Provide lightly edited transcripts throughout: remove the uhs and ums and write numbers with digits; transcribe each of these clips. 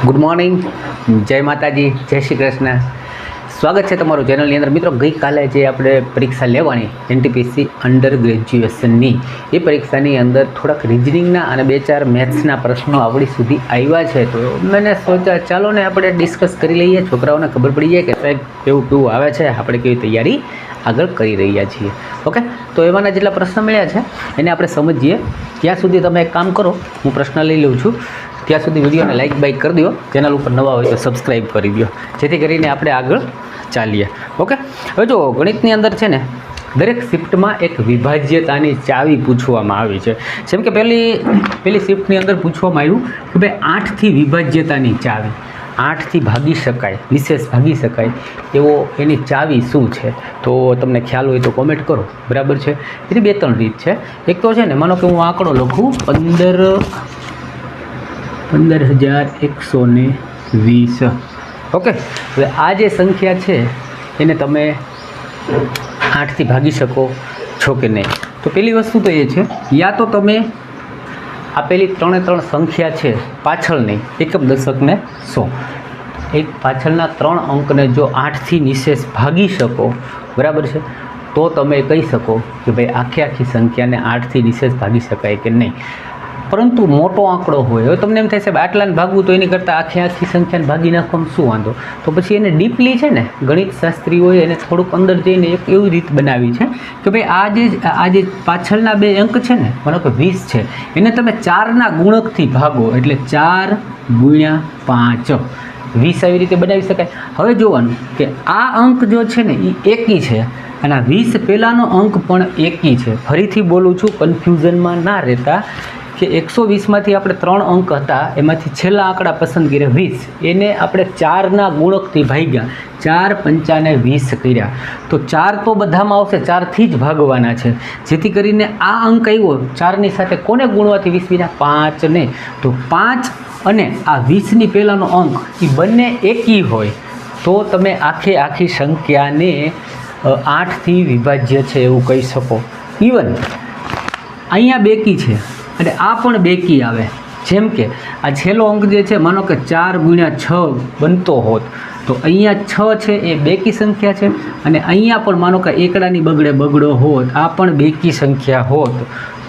Good morning, જય માતાજી, જય શ્રી કૃષ્ણ. સ્વાગત છે તમારું ચેનલની અંદર. મિત્રો, ગઈકાલે જે આપણે પરીક્ષા લેવાની એનટીપીસી અંડર ગ્રેજ્યુએશનની, એ પરીક્ષાની અંદર થોડાક રિઝનિંગના અને 2-4 મેથ્સના પ્રશ્નો આપણી સુધી આવ્યા છે. તો મેં સોચ્યા ચાલો ને આપણે ડિસ્કસ કરી લઈએ, છોકરાઓને ખબર પડી જાય કે સાહેબ કેવું આવે છે, આપણે કેવી તૈયારી આગળ કરી રહ્યા છીએ. ઓકે, તો એમાંના જેટલા પ્રશ્ન મળ્યા છે એને આપણે સમજીએ. ત્યાં સુધી તમે એક કામ કરો, હું પ્રશ્ન લઈ લઉં છું. ત્યાં સુધી વિડીયોને લાઇક બાઇક કરી દો, ચેનલ ઉપર નવા હોય તો સબસ્ક્રાઈબ કરી દો, જેથી કરીને આપણે આગળ ચાલીએ. ઓકે, હવે જો ગણિતની અંદર છે ને દરેક શિફ્ટમાં એક વિભાજ્યતાની ચાવી પૂછવામાં આવી છે. જેમ કે પહેલી શિફ્ટની અંદર પૂછવામાં આવ્યું કે ભાઈ 8થી વિભાજ્યતાની ચાવી, 8થી ભાગી શકાય, નિશેષ ભાગી શકાય એવો એની ચાવી શું છે? તો તમને ખ્યાલ હોય તો કોમેન્ટ કરો. બરાબર છે. એની 2-3 રીત છે. એક તો છે ને, માનો કે હું આંકડો લખું 15,120. ઓકે, હવે આ જે સંખ્યા છે એને તમે 8થી ભાગી શકો છો કે નહીં? તો પહેલી વસ્તુ તો એ છે, યા તો તમે આપેલી 3 સંખ્યા છે પાછળની એકમ દશકને 100, એક પાછળના 3 અંકને જો 8થી નિશેષ ભાગી શકો, બરાબર છે, તો તમે કહી શકો કે ભાઈ આખી સંખ્યાને 8થી નિશેષ ભાગી શકાય કે નહીં. પરંતુ મોટો આંકડો હોય, હવે તમને એમ થાય સાહેબ આટલાને ભાગવું તો એની કરતાં આખી સંખ્યાને ભાગી નાખવામાં શું વાંધો? તો પછી એને ડીપલી છે ને ગણિત શાસ્ત્રીઓએ એને થોડુંક અંદર જઈને એક એવી રીત બનાવી છે કે ભાઈ આ જે પાછળના 2 અંક છે ને, માનો કે 20 છે, એને તમે 4ના ગુણકથી ભાગો, એટલે 4 × 5, 20 આવી રીતે બનાવી શકાય. હવે જોવાનું કે આ અંક જો છે ને એ એકી છે અને આ 20 પહેલાંનો અંક પણ એકી છે. ફરીથી બોલું છું, કન્ફ્યુઝનમાં ના રહેતા કે 120માંથી આપણે 3 અંક હતા, એમાંથી છેલ્લા આંકડા પસંદ કર્યા 20, એને આપણે 4ના ગુણકથી ભાગ્યા, 4 × 5 = 20 કર્યા. તો 4 તો બધામાં આવશે, 4થી જ ભાગવાના છે, જેથી કરીને આ અંક આવ્યો 4ની સાથે કોને ગુણવાથી 20 વિના 5 ને. તો 5 અને આ 20ની પહેલાંનો અંક એ બંને એકી હોય તો તમે આખી સંખ્યાને 8થી વિભાજ્ય છે એવું કહી શકો. ઇવન અહીંયા બેકી છે અને આ પણ બેકી આવે. જેમ કે આ છેલ્લો અંક જે છે, માનો કે 4 × 6 બનતો હોત, તો અહીંયા 6 છે એ બેકી સંખ્યા છે, અને અહીંયા પણ માનો કે એકડાની બગડો હોત, આ પણ બેકી સંખ્યા હોત,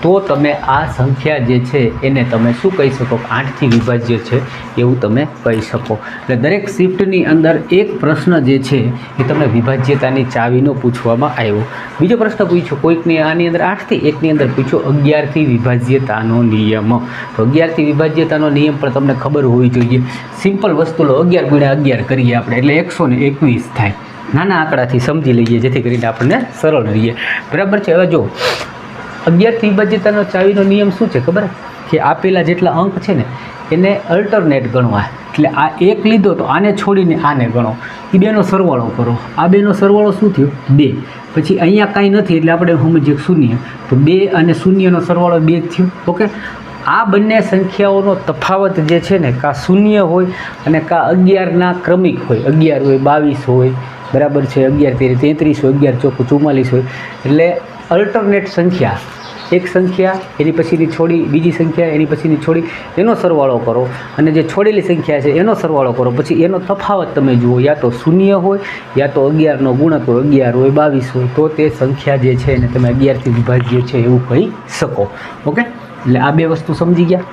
તો તમે આ સંખ્યા જે છે એને તમે શું કહી શકો? 8થી વિભાજ્ય છે એવું તમે કહી શકો. એટલે દરેક શિફ્ટની અંદર એક પ્રશ્ન જે છે એ તમને વિભાજ્યતાની ચાવીનો પૂછવામાં આવ્યો. બીજો પ્રશ્ન પૂછ્યો કોઈકની આની અંદર 8થી, એકની અંદર પૂછ્યો 11થી વિભાજ્યતાનો નિયમ. તો 11થી વિભાજ્યતાનો નિયમ પણ તમને ખબર હોવી જોઈએ. સિમ્પલ વસ્તુ લો, 11 × 11 કરીએ આપણે એટલે 121 થાય. નાના આંકડાથી સમજી લઈએ જેથી કરીને આપણને સરળ રહીએ. બરાબર છે. હવે જો 11થી વિભાજ્યતાનો ચાવીનો નિયમ શું છે ખબર? કે આપેલા જેટલા અંક છે ને એને અલ્ટરનેટ ગણવા. એટલે આ 1 લીધો તો આને છોડીને આને ગણો, એ બેનો સરવાળો કરો. આ બેનો સરવાળો શું થયો? 2. પછી અહીંયા કાંઈ નથી એટલે આપણે સમજીએ 0, તો 2 અને 0નો સરવાળો 2 થયો. ઓકે, આ બંને સંખ્યાઓનો તફાવત જે છે ને, કાં 0 હોય અને કાં 11ના ક્રમિક હોય, 11 હોય 22 હોય, બરાબર છે, 11 × 33 હોય, 11 × 4 = 44 હોય. એટલે અલ્ટરનેટ સંખ્યા, એક સંખ્યા એની પછીની છોડી, બીજી સંખ્યા એની પછીની છોડી, એનો સરવાળો કરો, અને જે છોડેલી સંખ્યા છે એનો સરવાળો કરો. પછી એનો તફાવત તમે જુઓ, યા તો 0 હોય યા તો 11નો ગુણક હોય, 11 હોય 22 હોય, તો તે સંખ્યા જે છે એને તમે 11થી વિભાજ્ય છે એવું કહી શકો. ઓકે, એટલે આ 2 વસ્તુ સમજી ગયા.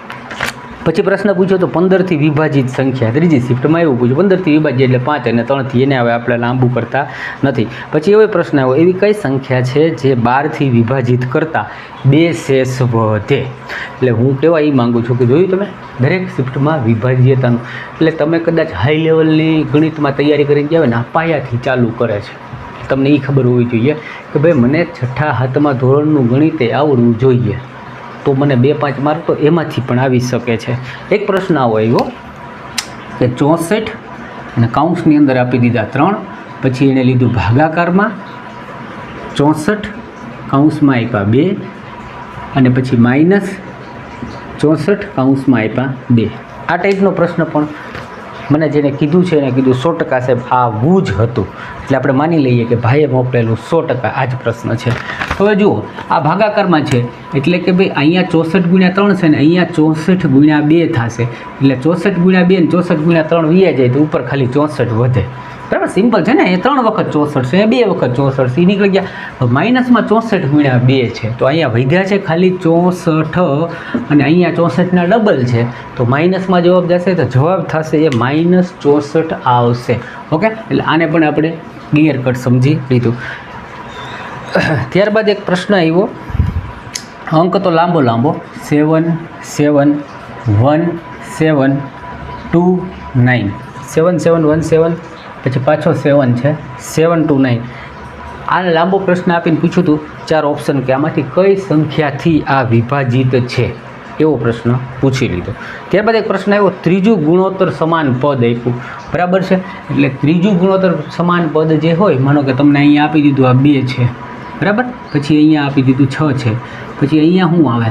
પછી પ્રશ્ન પૂછ્યો તો 15થી વિભાજિત સંખ્યા, ત્રીજી શિફ્ટમાં એવું પૂછ્યું 15થી વિભાજ્ય એટલે 5 અને 3થી, એને હવે આપણે લાંબુ કરતા નથી. પછી એવો પ્રશ્ન આવ્યો, એવી કઈ સંખ્યા છે જે 12થી વિભાજિત કરતાં 2 શેષ વધે? એટલે હું કહેવા એ માગું છું કે જોયું તમે દરેક શિફ્ટમાં વિભાજ્યતાનું, એટલે તમે કદાચ હાઈ લેવલની ગણિતમાં તૈયારી કરીને ગયા હોય ને, આ પાયાથી ચાલુ કરે છે. તમને એ ખબર હોવી જોઈએ કે ભાઈ મને 6ઠા 7મા ધોરણનું ગણિતે આવડવું જોઈએ, તો મને 2-5 માર્ક તો એમાંથી પણ આવી શકે છે. એક પ્રશ્ન આવો આવ્યો કે 64 અને કૌંસની અંદર આપી દીધા 3, પછી એને લીધું ભાગાકારમાં, 64 કૌંસમાં આપ્યા 2 અને પછી -64 કૌંસમાં આપ્યા 2. આ ટાઈપનો પ્રશ્ન પણ મને જેને કીધું છે એને કીધું 100% સાહેબ આવું જ હતું, એટલે આપણે માની લઈએ કે ભાઈએ મોકલેલું 100% આ જ પ્રશ્ન છે. હવે જુઓ આ ભાગાકારમાં છે એટલે કે ભાઈ અહીંયા 64 × 3 છે ને અહીંયા 64 × 2 થશે, એટલે 64 × 2 ને 64 × 3 વ્યા જાય તો ઉપર ખાલી 64 વધે. બરાબર, સિમ્પલ છે ને. એ 3 વખત 64 છે, 2 વખત 64 છે, નીકળી ગયા. માઇનસમાં 64 × 2 છે તો અહીંયા વધ્યા છે ખાલી 64 અને અહીંયા 64ના ડબલ છે તો માઇનસમાં જવાબ જશે તો જવાબ થશે એ -64 આવશે. ઓકે, એટલે આને પણ આપણે ક્લિયર કટ સમજી લીધું. ત્યારબાદ એક પ્રશ્ન આવ્યો, અંક તો લાંબો 7 7 1 7 2 9 7 7 1 7 પછી પાછો 7 છે 7 2 9. આને લાંબો પ્રશ્ન આપીને પૂછ્યું હતું 4 ઓપ્શન કે આમાંથી કઈ સંખ્યાથી આ વિભાજિત છે, એવો પ્રશ્ન પૂછી લીધો. ત્યારબાદ એક પ્રશ્ન આવ્યો, ત્રીજું ગુણોત્તર સમાન પદ આપ્યું. બરાબર છે, એટલે ત્રીજું ગુણોત્તર સમાન પદ જે હોય, માનો કે તમને અહીંયા આપી દીધું આ 2 છે, બરાબર, પછી અહીંયા આપી દીધું 6 છે, પછી અહીંયા શું આવે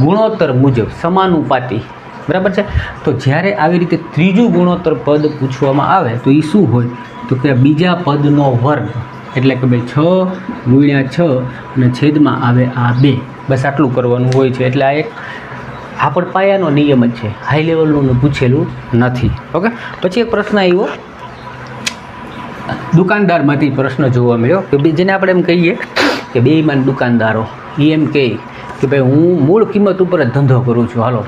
ગુણોત્તર મુજબ સમાનુપાતી. બરાબર છે, તો જ્યારે આવી રીતે ત્રીજું ગુણોત્તર પદ પૂછવામાં આવે તો એ શું હોય તો કે બીજા પદનો વર્ગ, એટલે કે ભાઈ 6 × 6 અને છેદમાં આવે આ 2. બસ આટલું કરવાનું હોય છે. એટલે આ એક પણ પાયાનો નિયમ જ છે, હાઈ લેવલનું પૂછેલું નથી. ઓકે, પછી એક પ્રશ્ન આવ્યો દુકાનદારમાંથી પ્રશ્ન જોવા મળ્યો કે જેને આપણે એમ કહીએ કે બેઈમાન દુકાનદારો એમ કહે કે ભાઈ હું મૂળ કિંમત ઉપર જ ધંધો કરું છું, હાલો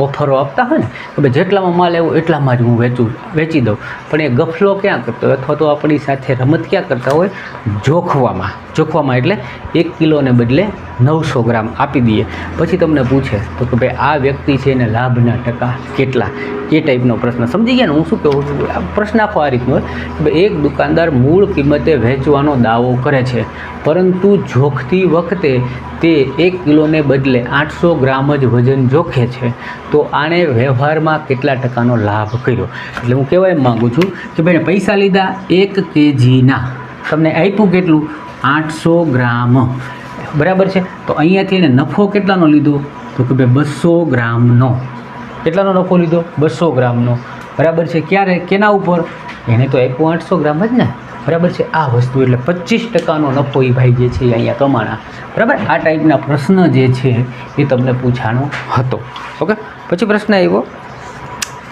ઓફરો આપતા હોય ને કે ભાઈ જેટલામાં માલ આવ્યો એટલામાં જ હું વેચી દઉં, પણ એ ગફલો ક્યાં કરતો હોય અથવા તો આપણી સાથે રમત ક્યાં કરતા હોય, જોખવામાં એટલે 1 કિલોને બદલે 900 ગ્રામ આપી દઈએ. પછી તમને પૂછે તો કે ભાઈ આ વ્યક્તિ છે એને લાભના ટકા કેટલા, એ ટાઈપનો પ્રશ્ન. સમજી ગયા ને હું શું કહું છું? પ્રશ્ન આખો આ રીતનો હોય કે ભાઈ એક દુકાનદાર મૂળ કિંમતે વેચવાનો દાવો કરે છે, પરંતુ જોખતી વખતે તે 1 કિલોને બદલે 800 ગ્રામ જ વજન જોખે છે, તો આણે વ્યવહારમાં કેટલા ટકાનો લાભ કર્યો. એટલે હું કહેવા એમ માગું છું કે ભાઈ પૈસા લીધા 1 kgના, તમને આપ્યું કેટલું 800 ગ્રામ, બરાબર છે, તો અહીંયાથી એને નફો કેટલાનો લીધો તો કે ભાઈ 200 ગ્રામનો. કેટલાનો નફો લીધો 200 ગ્રામનો, બરાબર છે. ક્યારે, કેના ઉપર, એને તો આપ્યું 800 ગ્રામ જ ને, બરાબર છે. આ વસ્તુ એટલે 25% નફો એ ભાઈ જે છે અહીંયા કમાણા. બરાબર, આ ટાઈપના પ્રશ્ન જે છે એ તમને પૂછાનો હતો. ઓકે, પછી પ્રશ્ન આવ્યો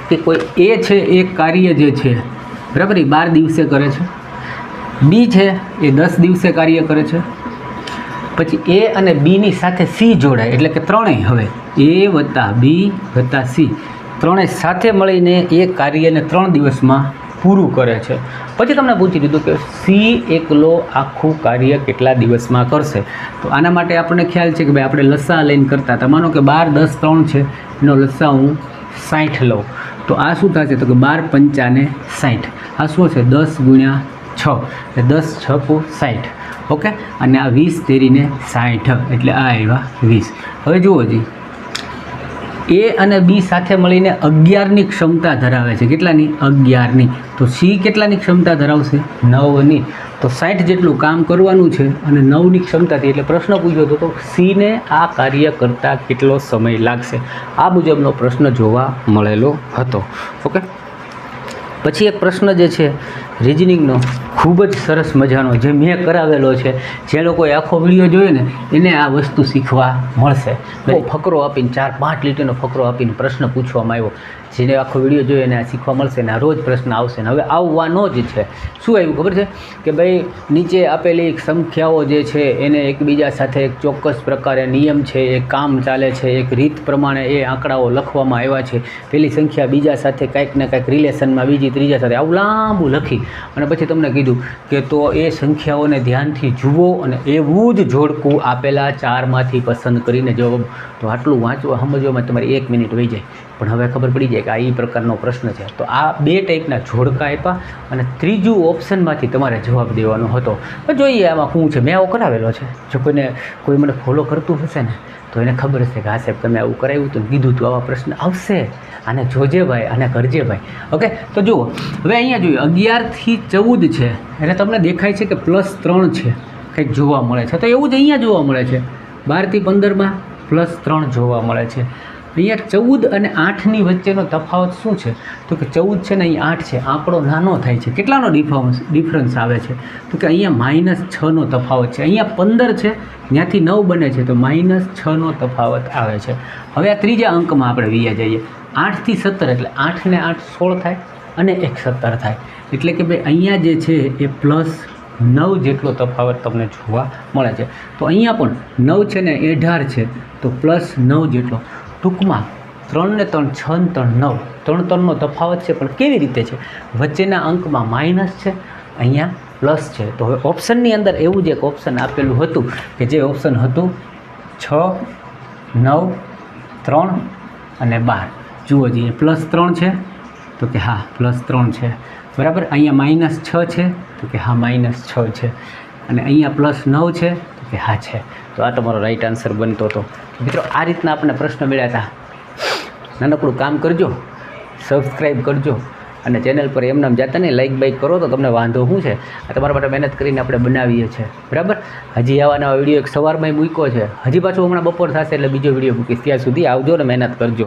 કે કોઈ એ છે એ કાર્ય જે છે, બરાબર, એ 12 દિવસે કરે છે, બી છે એ 10 દિવસે કાર્ય કરે છે, પછી એ અને બીની સાથે સી જોડાય એટલે કે ત્રણેય, હવે એ વત્તા બી વત્તા સી ત્રણેય સાથે મળીને એ કાર્યને 3 દિવસમાં પૂરું કરે છે. પછી તમને પૂછી દીધું કે સી એકલો આખું કાર્ય કેટલા દિવસમાં કરશે. તો આના માટે આપણને ખ્યાલ છે કે ભાઈ આપણે લસા લઈને કરતા હતા. માનો કે 12 10 3 છે, એનો લસા હું 60 લઉં, તો આ શું થશે તો કે 12 × 5 = 60. આ શું છે 10 × 6 એટલે 10 × 6 = 60. ઓકે, અને આ 20 તેરીને 60 એટલે આ આવ્યા 20. હવે જુઓ જી, એ અને બી સાથે મળીને 11ની ક્ષમતા ધરાવે છે. કેટલાની? 11ની. તો સી કેટલાની ક્ષમતા ધરાવશે? 9ની. તો 60 જેટલું કામ કરવાનું છે અને 9ની ક્ષમતાથી, એટલે પ્રશ્ન પૂછ્યો હતો તો સીને આ કાર્ય કરતાં કેટલો સમય લાગશે, આ મુજબનો પ્રશ્ન જોવા મળેલો હતો. ઓકે, પછી એક પ્રશ્ન જે છે રિઝનિંગનો ખૂબ જ સરસ મજાનો, જે મેં કરાવેલો છે, જે લોકોએ આખો વિડીયો જોયો ને એને આ વસ્તુ શીખવા મળશે. બહુ ફકરો આપીને 4-5 લીટીનો ફકરો આપીને પ્રશ્ન પૂછવામાં આવ્યો, જેને આખો વિડીયો જોયો એને આ શીખવા મળશે ને આ રોજ પ્રશ્ન આવશે ને હવે આવવાનો જ છે. શું આવ્યું ખબર છે કે ભાઈ નીચે આપેલી સંખ્યાઓ જે છે એને એકબીજા સાથે એક ચોક્કસ પ્રકારે નિયમ છે, એક કામ ચાલે છે, એક રીત પ્રમાણે એ આંકડાઓ લખવામાં આવ્યા છે. પેલી સંખ્યા બીજા સાથે કાંઈક ને કાંઈક રિલેશનમાં, બીજી ત્રીજા સાથે, આવું લાંબુ લખી અને પછી તમને કીધું કે તો એ સંખ્યાઓને ધ્યાનથી જુઓ અને એવું જ જોડકું આપેલા 4માંથી પસંદ કરીને જવાબ. તો આટલું વાંચવા સમજવામાં તમારી 1 મિનિટ વહી જાય, પણ હવે ખબર પડી જાય કે આ એ પ્રકારનો પ્રશ્ન છે. તો આ 2 ટાઈપના જોડકા આપ્યા અને ત્રીજું ઓપ્શનમાંથી તમારે જવાબ દેવાનો હતો. જોઈએ આમાં શું છે, મેં આવો કરાવેલો છે. જો કોઈ મને ફોલો કરતું હશે ને તો એને ખબર હશે કે હા સાહેબ તમે આવું કરાવ્યું હતું, કીધું હતું, આવા પ્રશ્ન આવશે, આને જોજે ભાઈ, આને કરજે ભાઈ. ઓકે, તો જુઓ હવે અહીંયા જોઈએ 11 થી 14 છે એટલે તમને દેખાય છે કે +3 છે, કંઈક જોવા મળે છે. તો એવું જ અહીંયા જોવા મળે છે 12 થી 15માં +3 જોવા મળે છે. અહીંયા 14 અને 8ની વચ્ચેનો તફાવત શું છે? તો કે 14 છે ને અહીં 8 છે, આંકડો નાનો થાય છે. કેટલાનો ડિફરન્સ આવે છે? તો કે અહીંયા -6નો તફાવત છે. અહીંયા 15 છે, ત્યાંથી 9 બને છે, તો -6નો તફાવત આવે છે. હવે આ ત્રીજા અંકમાં આપણે વિયા જઈએ. 8 થી 17 એટલે 8 ને 8 16 થાય અને 1 17 થાય. એટલે કે ભાઈ અહીંયા જે છે એ +9 જેટલો તફાવત તમને જોવા મળે છે. તો અહીંયા પણ 9 છે ને 18 છે, તો +9 જેટલો. ટૂંકમાં 3 ને 3 6 ને 3 9, 3 3નો તફાવત છે, પણ કેવી રીતે છે? વચ્ચેના અંકમાં માઇનસ છે, અહીંયા પ્લસ છે. તો હવે ઓપ્શનની અંદર એવું જ એક ઓપ્શન આપેલું હતું કે જે ઓપ્શન હતું 6 9 3 અને 12. જુઓ જોઈએ, +3 છે તો કે હા +3 છે, બરાબર. અહીંયા -6 છે તો કે હા -6 છે, અને અહીંયા +9 છે તો કે હા છે. તો આ તમારો રાઈટ આન્સર બનતો હતો. મિત્રો, આ રીતના આપણે પ્રશ્ન મળ્યા હતા. નાનકડું કામ કરજો, સબસ્ક્રાઈબ કરજો, અને ચેનલ પર એમનામ જાતા નહીં લાઈક બાઈક કરો તો તમને વાંધો શું છે? આ તમારા માટે મહેનત કરીને આપણે બનાવીએ છીએ, બરાબર. હજી આવા નવા વિડીયો એક સવારમાં મૂક્યો છે, હજી પાછું હમણાં બપોર થશે એટલે બીજો વિડીયો મૂકીશ. ત્યાં સુધી આવજો ને મહેનત કરજો.